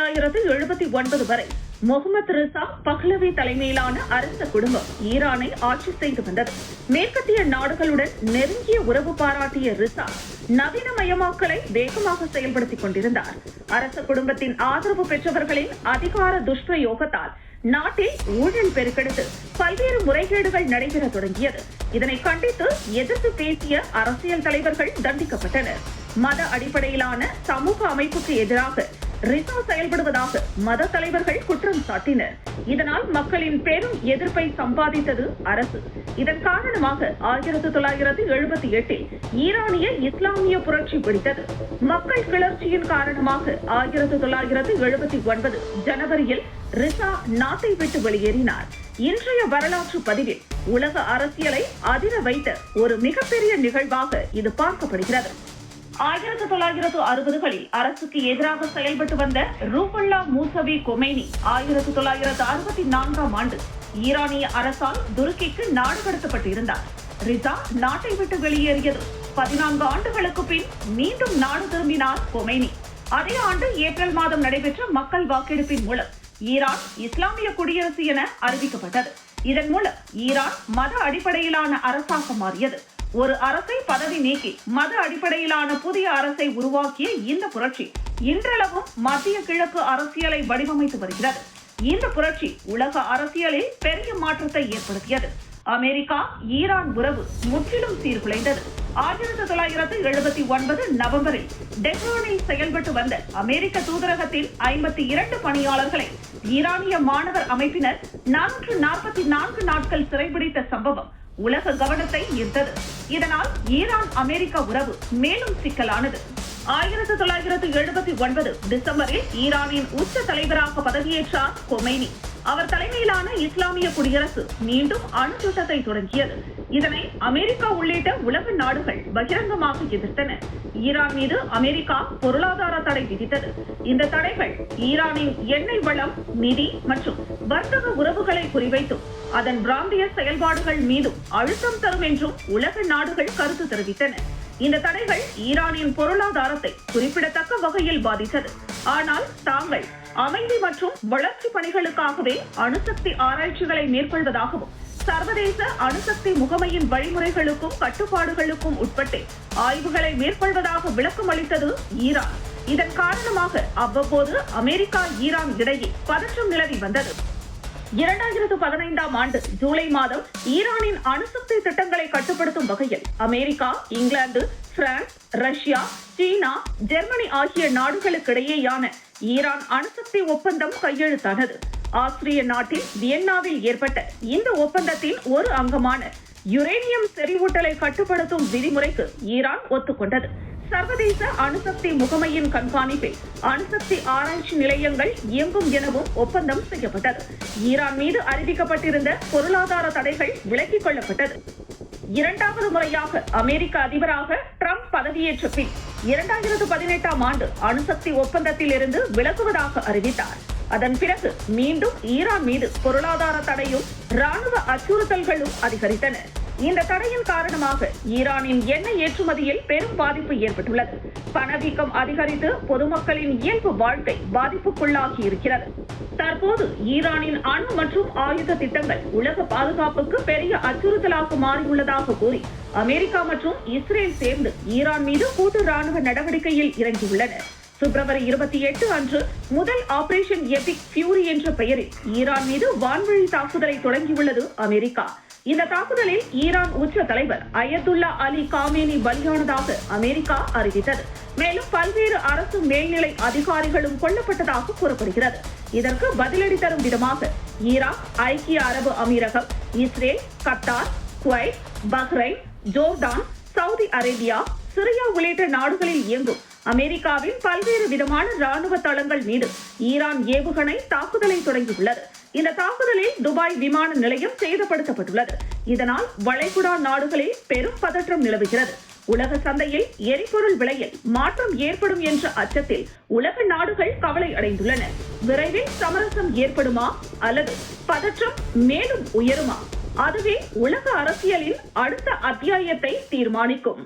1979 வரை Mohammed Risa Pahlavi தலைமையிலான அரச குடும்பம் ஈரானை ஆட்சி செய்து வந்தது. மேற்கத்திய நாடுகளுடன் நெருங்கிய உறவு பாராட்டிய ரிசா நவீனமயமாக்கலை வேகமாக செயல்படுத்திக் கொண்டிருந்தார். அரச குடும்பத்தின் ஆதரவு பெற்றவர்களின் அதிகார துஷ்பிரயோகத்தால் நாட்டில் ஊழல் பெருக்கெடுத்து பல்வேறு முறைகேடுகள் நடைபெற தொடங்கியது. இதனை கண்டித்து எதிர்த்து பேசிய அரசியல் தலைவர்கள் தண்டிக்கப்பட்டனர். மத அடிப்படையிலான சமூக அமைப்புக்கு எதிராக ரிசா செயல்படுவதாக மத தலைவர்கள் குற்றம் சாட்டினர். இதனால் மக்களின் பெரும் எதிர்ப்பை சம்பாதித்தது அரசு. இதன் காரணமாக 1978 ஈரானிய இஸ்லாமிய புரட்சி வெடித்தது. மக்கள் கிளர்ச்சியின் காரணமாக 1979 ஜனவரியில் ரிசா நாட்டை விட்டு வெளியேறினார். இன்றைய வரலாற்று பதிவில் உலக அரசியலை அதிர வைத்த ஒரு மிகப்பெரிய நிகழ்வாக இது பார்க்கப்படுகிறது. 1960களில் அரசுக்கு எதிராக செயல்பட்டு வந்த ரூஹுல்லா மூசவி கொமேனி 1964ஆம் ஆண்டு ஈரானிய அரசால் துருக்கிக்கு நாடு கடத்தப்பட்டிருந்தார். ரிசா நாட்டை விட்டு வெளியேறியது 14 ஆண்டுகளுக்கு பின் மீண்டும் நாடு திரும்பினார் கொமேனி. அதே ஆண்டு ஏப்ரல் மாதம் நடைபெற்ற மக்கள் வாக்கெடுப்பின் மூலம் ஈரான் இஸ்லாமிய குடியரசு என அறிவிக்கப்பட்டது. இதன் மூலம் ஈரான் மத அடிப்படையிலான அரசாக மாறியது. ஒரு அரசை பதவி நீக்கி மத அடிப்படையிலான புதிய அரசை உருவாக்கிய இந்த புரட்சி இன்றளவும் மத்திய கிழக்கு அரசியலை வடிவமைத்து வருகிறது. இந்த புரட்சி உலக அரசியலில் பெரிய மாற்றத்தை ஏற்படுத்தியது. அமெரிக்கா ஈரான் உறவு முற்றிலும் சீர்குலைந்தது. 1979 நவம்பரில் டெஹ்ரானில் செயல்பட்டு வந்த அமெரிக்க தூதரகத்தின் 52 பணியாளர்களை ஈரானிய மாணவர் அமைப்பினர் 444 நாட்கள் சிறைபிடித்த சம்பவம் உலக கவனத்தை ஈர்த்தது. இதனால் ஈரான் அமெரிக்க உறவு மேலும் சிக்கலானது. 1979 டிசம்பரில் ஈரானின் உச்ச தலைவராக பதவியேற்றார் கொமேனி. அவர் தலைமையிலான இஸ்லாமிய குடியரசு மீண்டும் அணு திட்டத்தை தொடங்கியது. இதனை அமெரிக்கா உள்ளிட்ட உலக நாடுகள் பகிரங்கமாக எதிர்த்தன. ஈரான் மீது அமெரிக்கா பொருளாதார தடை விதித்தது. இந்த தடைகள் ஈரானின் எண்ணெய் வளம், நிதி மற்றும் வர்த்தக உறவுகளை குறிவைத்தும் அதன் பிராந்திய செயல்பாடுகள் மீதும் அழுத்தம் தரும் என்றும் உலக நாடுகள் கருத்து தெரிவித்தன. இந்த தடைகள் ஈரானின் பொருளாதாரத்தை குறிப்பிடத்தக்க வகையில் பாதித்தது. ஆனால் தாங்கள் அமைதி மற்றும் வளர்ச்சி பணிகளுக்காகவே அணுசக்தி ஆராய்ச்சிகளை மேற்கொள்வதாகவும் சர்வதேச அணுசக்தி முகமையின் வழிமுறைகளுக்கும் கட்டுப்பாடுகளுக்கும் உட்பட்டு ஆய்வுகளை மேற்கொள்வதாக விளக்கம் அளித்தது ஈரான். இதன் காரணமாக அவ்வப்போது அமெரிக்கா ஈரான் இடையே பதற்றம் நிலவி வந்தது. 2015ஆம் ஆண்டு ஜூலை மாதம் ஈரானின் அணுசக்தி திட்டங்களை கட்டுப்படுத்தும் வகையில் அமெரிக்கா, இங்கிலாந்து, பிரான்ஸ், ரஷ்யா, சீனா, ஜெர்மனி ஆகிய நாடுகளுக்கிடையேயான ஈரான் அணுசக்தி ஒப்பந்தம் கையெழுத்தானது. ஆஸ்திரிய நாட்டின் வியன்னாவில் ஏற்பட்ட இந்த ஒப்பந்தத்தின் ஒரு அங்கமான யுரேனியம் செறிவூட்டலை கட்டுப்படுத்தும் விதிமுறைக்கு ஈரான் ஒத்துக்கொண்டது. சர்வதேச அணுசக்தி முகமையின் கண்காணிப்பில் அணுசக்தி ஆராய்ச்சி நிலையங்கள் இயங்கும் எனவும் ஒப்பந்தம் செய்யப்பட்டது. ஈரான் மீது அறிவிக்கப்பட்டிருந்த பொருளாதார தடைகள் விலக்கிக் கொள்ளப்பட்டது. இரண்டாவது முறையாக அமெரிக்க அதிபராக டிரம்ப் பதவியேற்ற பின் 2018ஆம் ஆண்டு அணுசக்தி ஒப்பந்தத்தில் இருந்து விலகுவதாக அறிவித்தார். அதன் பிறகு மீண்டும் ஈரான் மீது பொருளாதார தடையும் ராணுவ அச்சுறுத்தல்களும் அதிகரித்தன. இந்த தடையின் காரணமாக ஈரானின் எண்ணெய் ஏற்றுமதியில் பெரும் பாதிப்பு ஏற்பட்டுள்ளது. பணவீக்கம் அதிகரித்து பொதுமக்களின் இயல்பு வாழ்க்கை பாதிப்புக்குள்ளாகி இருக்கிறது. தற்போது ஈரானின் அணு மற்றும் ஆயுத திட்டங்கள் உலக பாதுகாப்புக்கு பெரிய அச்சுறுத்தலாக மாறியுள்ளதாக கூறி அமெரிக்கா மற்றும் இஸ்ரேல் சேர்ந்து ஈரான் மீது கூட்டு ராணுவ நடவடிக்கையில் இறங்கியுள்ளன. பிப்ரவரி 28 அன்று முதல் ஆபரேஷன் எபிக் ஃபியூரி என்ற பெயரில் ஈரான் மீது வான்வழி தாக்குதலை தொடங்கியுள்ளது அமெரிக்கா. இந்த தாக்குதலில் ஈரான் உச்ச தலைவர் அயத்துல்லா அலி காமேனி பலியானதாக அமெரிக்கா அறிவித்தது. மேலும் பல்வேறு அரசு மேல்நிலை அதிகாரிகளும் கொல்லப்பட்டதாக கூறப்படுகிறது. இதற்கு பதிலடி தரும் விதமாக ஈராக், ஐக்கிய அரபு அமீரகம், Israel, Qatar, Kuwait, Bahrain, Jordan, Saudi Arabia, Syria உள்ளிட்ட நாடுகளில் இயங்கும் அமெரிக்காவின் பல்வேறு விதமான ராணுவ தளங்கள் மீது ஈரான் ஏவுகணை தாக்குதலை தொடங்கியுள்ளது. இந்த தாக்குதலில் துபாய் விமான நிலையம் சேதப்படுத்தப்பட்டுள்ளது. இதனால் வளைகுடா நாடுகளில் பெரும் பதற்றம் நிலவுகிறது. உலக சந்தையில் எரிபொருள் விலையில் மாற்றம் ஏற்படும் என்ற அச்சத்தில் உலக நாடுகள் கவலை அடைந்துள்ளன. விரைவில் சமரசம் ஏற்படுமா அல்லது பதற்றம் மேலும் உயருமா? அதுவே உலக அரசியலின் அடுத்த அத்தியாயத்தை தீர்மானிக்கும்.